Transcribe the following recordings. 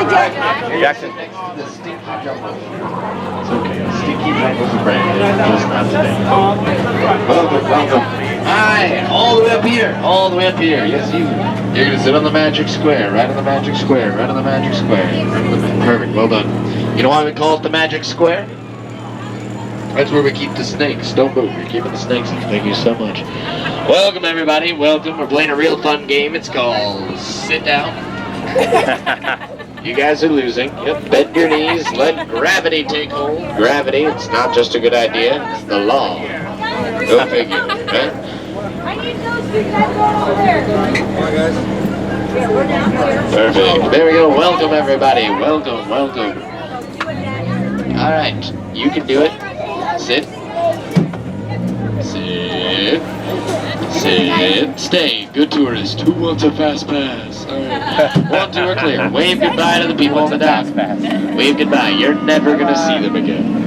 Jackson. The stinky jungle. It's okay. Stinky jungle's a brand. Just not today. Welcome. Hi, all the way up here. All the way up here. Yes, you. You're gonna sit on the magic square. Right on the magic square. Right on the magic square. Perfect. Well done. You know why we call it the magic square? That's where we keep the snakes. Don't move. We're keeping the snakes. Thank you so much. Welcome, everybody. Welcome. We're playing a real fun game. It's called Sit Down. You guys are losing. Yep. Bend your knees. Let gravity take hold. Gravity. It's not just a good idea. It's the law. Go figure. Right? I need those big guys going over there. Come on, guys. Yeah, we're down here. Perfect. There we go. Welcome, everybody. Welcome. Welcome. All right. You can do it. Sit. Sit. Sit. Stay. Good tourist. Who wants a fast pass? All right. 1, 2 are clear. Wave goodbye to the people on the dock. Wave goodbye. You're never going to see them again.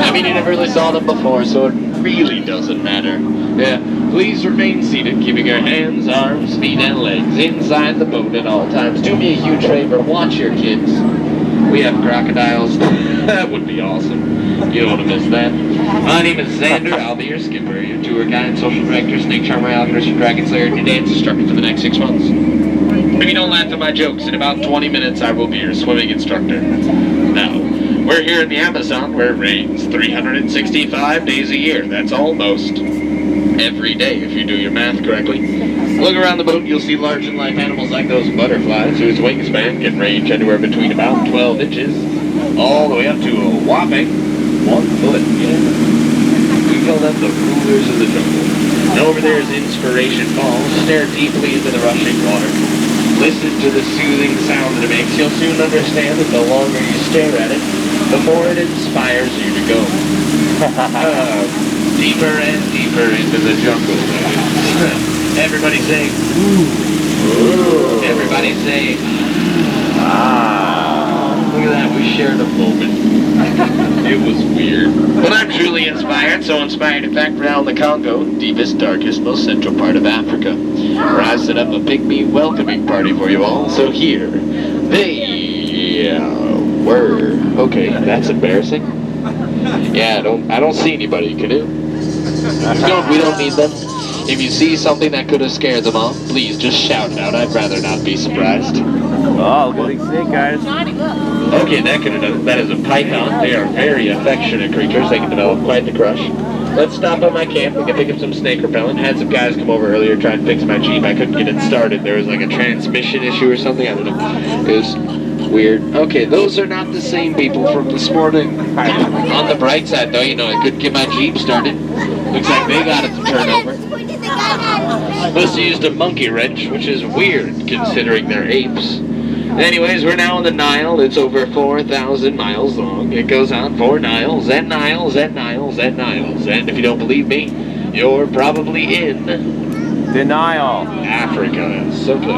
I mean, you never really saw them before, so it really doesn't matter. Yeah. Please remain seated, keeping your hands, arms, feet, and legs inside the boat at all times. Do me a huge favor. Watch your kids. We have crocodiles. That would be awesome. You don't want to miss that. My name is Xander. I'll be your skipper, your tour guide, social director, snake charmer, alchemist, your dragon slayer, and your dance instructor for the next 6 months. If you don't laugh at my jokes, in about 20 minutes I will be your swimming instructor. Now, we're here in the Amazon where it rains 365 days a year. That's almost every day if you do your math correctly. Look around the boat, you'll see large and life animals like those butterflies whose wingspan can range anywhere between about 12 inches all the way up to a whopping 1 foot. Yeah. We call them the rulers of the jungle. And over there is Inspiration Falls. Stare deeply into the rushing water. Listen to the soothing sound that it makes. You'll soon understand that the longer you stare at it, the more it inspires you to go. Deeper and deeper into the jungle. Everybody say, ooh. Everybody say, ah. Look at that, we shared a moment. It was weird. But I'm truly inspired, so inspired in fact we're out in the Congo, deepest, darkest, most central part of Africa, where I set up a pygmy welcoming party for you all. So here, they were. Okay, that's embarrassing. Yeah, I don't see anybody. Can you? We don't need them. If you see something that could have scared them off, please just shout it out. I'd rather not be surprised. Oh, look at these snake guys. Okay, that could have done it. That is a python. They are very affectionate creatures. They can develop quite the crush. Let's stop at my camp. We can pick up some snake repellent. Had some guys come over earlier try and fix my Jeep. I couldn't get it started. There was like a transmission issue or something. I don't know. It was weird. Okay, those are not the same people from this morning. On the bright side, though, you know, I couldn't get my Jeep started. Looks like they got it to turn over. Must have used a monkey wrench, which is weird considering they're apes. Anyways, we're now on the Nile. It's over 4,000 miles long. It goes on for Niles and Niles and Niles and Niles. And if you don't believe me, you're probably in Denial. Africa. So close.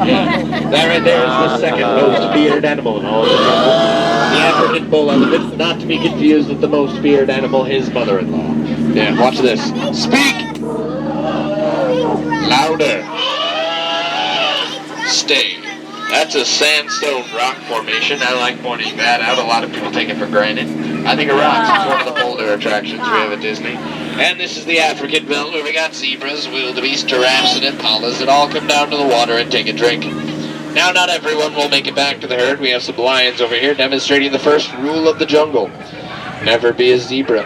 Yeah. That right there is the second most feared animal in all of the jungle. The African bull elephant, not to be confused with the most feared animal, his mother-in-law. Yeah, watch this. Speak! Louder. Stay. That's a sandstone rock formation. I like pointing that out. A lot of people take it for granted. I think a rock is one of the bolder attractions we have at Disney. And this is the African belt where we got zebras, wildebeest, giraffes, and impalas that all come down to the water and take a drink. Now, not everyone will make it back to the herd. We have some lions over here demonstrating the first rule of the jungle. Never be a zebra.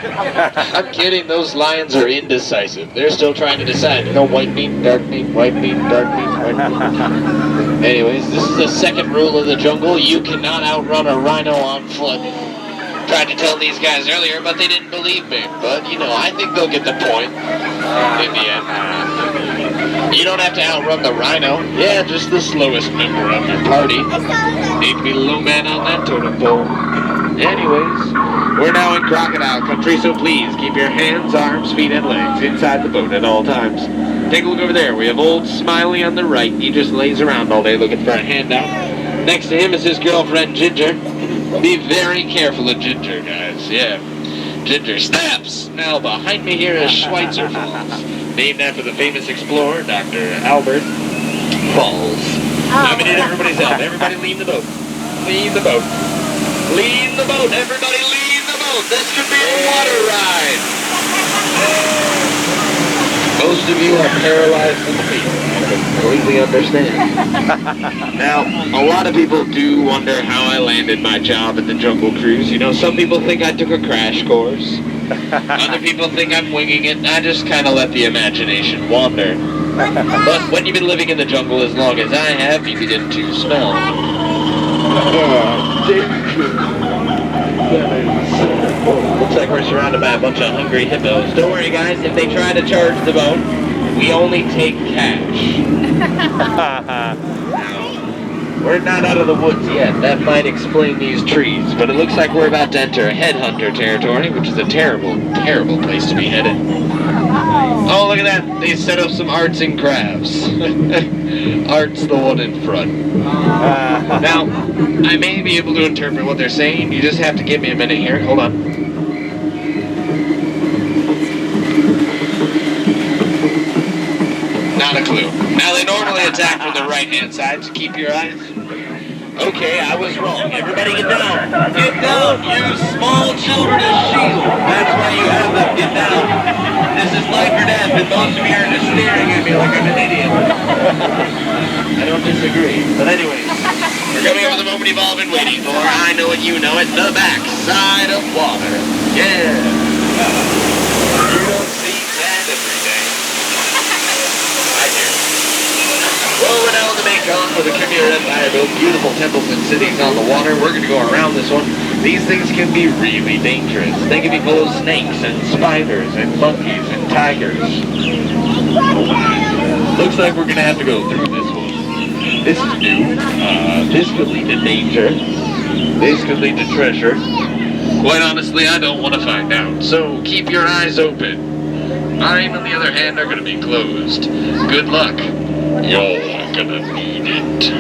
I'm kidding, those lions are indecisive. They're still trying to decide, you know, white meat, dark meat, white meat, dark meat, white meat. Anyways, this is the second rule of the jungle. You cannot outrun a rhino on foot. Tried to tell these guys earlier, but they didn't believe me. But, you know, I think they'll get the point in the end. You don't have to outrun the rhino. Yeah, just the slowest member of your party. Need to be the low man on that totem pole. Anyways, we're now in crocodile country, so please keep your hands, arms, feet, and legs inside the boat at all times. Take a look over there. We have old Smiley on the right. He just lays around all day looking for a handout. Next to him is his girlfriend, Ginger. Be very careful of Ginger, guys. Yeah. Ginger snaps! Now behind me here is Schweitzer Falls, named after the famous explorer, Dr. Albert Falls. I'm going to need everybody's help. Everybody leave the boat. leave the boat. Leave the boat, everybody, leave the boat. This could be a water ride. Most of you are paralyzed in the feet. I completely understand. Now, a lot of people do wonder how I landed my job at the Jungle Cruise. You know, some people think I took a crash course. Other people think I'm winging it. I just kind of let the imagination wander. But when you've been living in the jungle as long as I have, you begin to smell. Looks like we're surrounded by a bunch of hungry hippos. Don't worry, guys. If they try to charge the boat, we only take cash. We're not out of the woods yet. That might explain these trees. But it looks like we're about to enter headhunter territory, which is a terrible, terrible place to be headed. Oh, look at that. They set up some arts and crafts. Art's the one in front. Now, I may be able to interpret what they're saying. You just have to give me a minute here. Hold on. Not a clue. Now, they normally attack from the right-hand side, so keep your eyes. Okay, I was wrong. Everybody get down. Get down. Use small children as shield. That's why you have them. Get down. This is life or death, and most of you are just staring at me like I'm an idiot. I don't disagree. But anyways, we're coming up with the moment you've all been waiting for. I know it, you know it. The backside of water. Yeah. You don't see that every day. I do. Well, we're now in the Mekong where the Khmer Empire built beautiful temples and cities on the water. We're going to go around this one. These things can be really dangerous. They can be full of snakes and spiders and monkeys and tigers. Looks like we're going to have to go through this one. This is new. This could lead to danger. This could lead to treasure. Quite honestly, I don't want to find out. So keep your eyes open. Mine, on the other hand, are going to be closed. Good luck. You're gonna need it.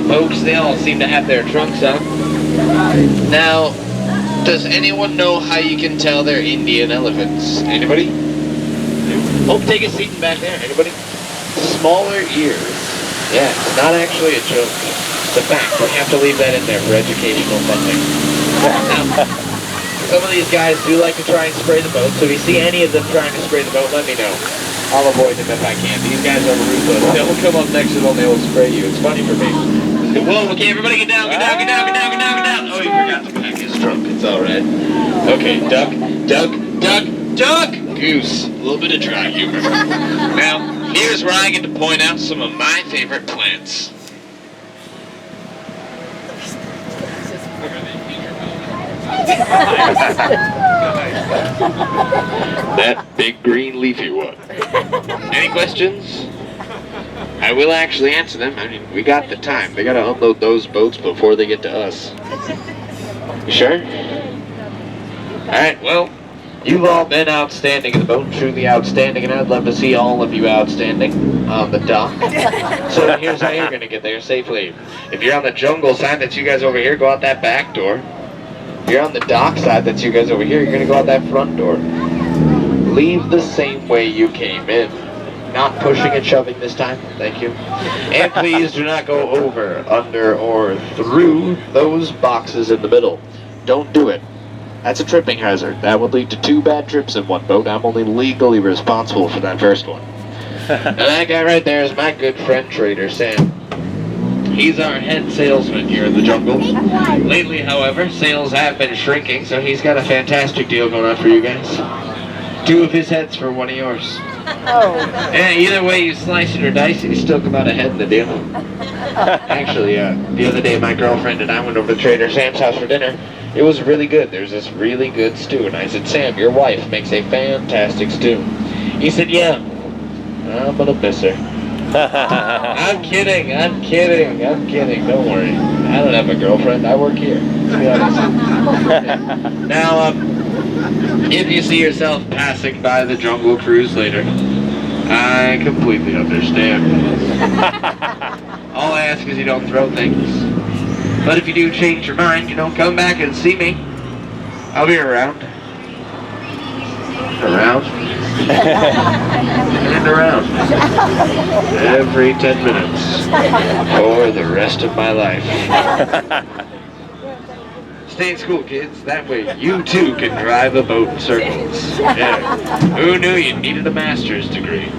Folks, they all seem to have their trunks on. Now, does anyone know how you can tell they're Indian elephants? Anybody? Oh, take a seat in back there. Anybody? Smaller ears. Yeah, it's not actually a joke. It's a fact. We have to leave that in there for educational funding. Now, some of these guys do like to try and spray the boat, so if you see any of them trying to spray the boat, let me know. I'll avoid them if I can. These guys are ruthless. They'll come up next to them, they'll spray you. It's funny for me. Whoa, okay, everybody get down, get down, get down, get down, get down, get down. Oh, he forgot to pack his trunk. It's all right. Okay, duck, duck, duck, duck. Goose. A little bit of dry humor. Now, here's where I get to point out some of my favorite plants. That big green leafy one. Any questions? I will actually answer them. I mean, we got the time. They gotta unload those boats before they get to us. You sure? Alright, well, you've all been outstanding in the boat, truly outstanding, and I'd love to see all of you outstanding on the dock. So here's how you're gonna get there safely. If you're on the jungle side, that's you guys over here, go out that back door. If you're on the dock side, that's you guys over here, you're gonna go out that front door. Leave the same way you came in. Not pushing and shoving this time, thank you. And please do not go over, under, or through those boxes in the middle. Don't do it. That's a tripping hazard. That would lead to 2 bad trips in one boat. I'm only legally responsible for that first one. And that guy right there is my good friend Trader Sam. He's our head salesman here in the jungle. Lately, however, sales have been shrinking, so he's got a fantastic deal going on for you guys. 2 of his heads for 1 of yours. Oh. And either way you slice it or dice it, you still come out ahead in the deal. Actually, the other day my girlfriend and I went over to Trader Sam's house for dinner. It was really good. There's this really good stew. And I said, Sam, your wife makes a fantastic stew. He said, yeah, I'm gonna miss her. I'm kidding. Don't worry. I don't have a girlfriend. I work here. To be honest. Now, if you see yourself passing by the Jungle Cruise later, I completely understand. All I ask is you don't throw things. But if you do change your mind, come back and see me. I'll be around. Around. And around. Every 10 minutes. For the rest of my life. Stay in school, kids. That way you too can drive a boat in circles. Yeah. Who knew you needed a master's degree?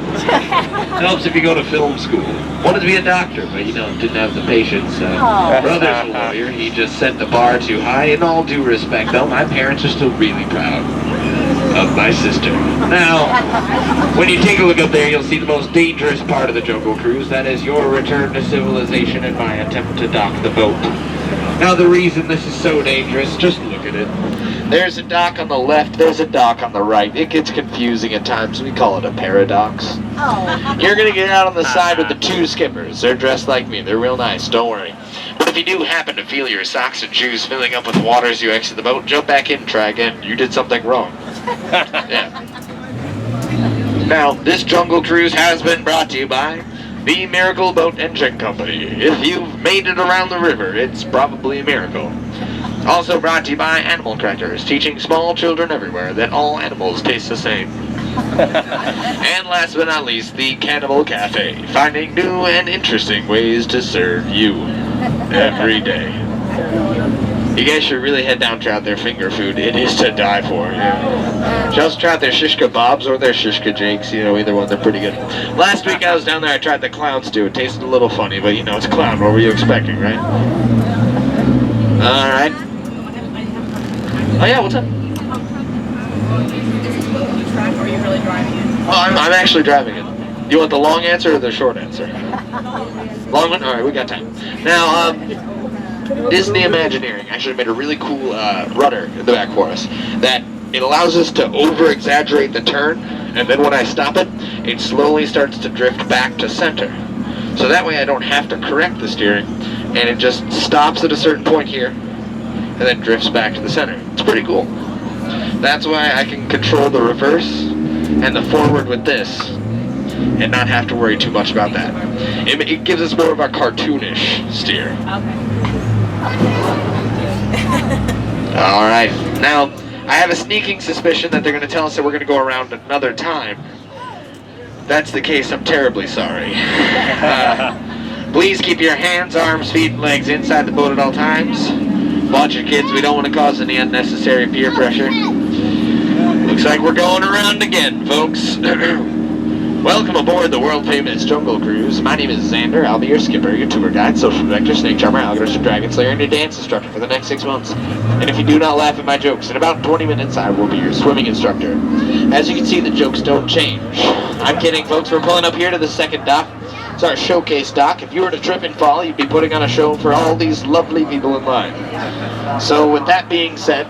Helps if you go to film school. Wanted to be a doctor, but didn't have the patience. Brother's a lawyer. He just set the bar too high. In all due respect, though, my parents are still really proud of my sister. Now, when you take a look up there, you'll see the most dangerous part of the Jungle Cruise. That is your return to civilization and my attempt to dock the boat. Now, the reason this is so dangerous, just look at it. There's a dock on the left, there's a dock on the right. It gets confusing at times. We call it a paradox. Oh. You're going to get out on the side with the 2 skippers. They're dressed like me. They're real nice. Don't worry. But if you do happen to feel your socks and shoes filling up with water as you exit the boat, jump back in and try again. You did something wrong. Yeah. Now, this Jungle Cruise has been brought to you by the Miracle Boat Engine Company. If you've made it around the river, it's probably a miracle. Also brought to you by Animal Crackers, teaching small children everywhere that all animals taste the same. And last but not least, the Cannibal Cafe, finding new and interesting ways to serve you every day. You guys should really head down and try out their finger food. It is to die for. Yeah. Should also try out their shish kebabs or their shish jakes. Either one, they're pretty good. Last week I was down there, I tried the clown stew. It tasted a little funny, but it's clown. What were you expecting, right? Alright. Oh yeah, what's up? Is this boat on the track or are you really driving it? Oh, I'm actually driving it. You want the long answer or the short answer? Long one? Alright, we got time. Now, Disney Imagineering actually made a really cool rudder in the back for us that it allows us to over-exaggerate the turn, and then when I stop it, it slowly starts to drift back to center. So that way I don't have to correct the steering, and it just stops at a certain point here, and then drifts back to the center. It's pretty cool. That's why I can control the reverse and the forward with this, and not have to worry too much about that. It gives us more of a cartoonish steer. Alright, now, I have a sneaking suspicion that they're going to tell us that we're going to go around another time. If that's the case, I'm terribly sorry. Please keep your hands, arms, feet, and legs inside the boat at all times. Watch your kids, we don't want to cause any unnecessary peer pressure. Looks like we're going around again, folks. Welcome aboard the world-famous Jungle Cruise. My name is Xander. I'll be your skipper, your tour guide, social director, snake charmer, algorithm, dragon slayer, and your dance instructor for the next 6 months. And if you do not laugh at my jokes, in about 20 minutes I will be your swimming instructor. As you can see, the jokes don't change. I'm kidding, folks. We're pulling up here to the second dock. It's our showcase dock. If you were to trip and fall, you'd be putting on a show for all these lovely people in line. So with that being said,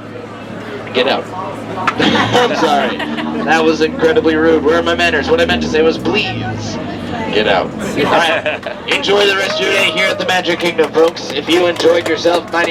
get out. I'm sorry. That was incredibly rude. Where are my manners? What I meant to say was please get out. All right. Enjoy the rest of your day here at the Magic Kingdom, folks. If you enjoyed yourself, my name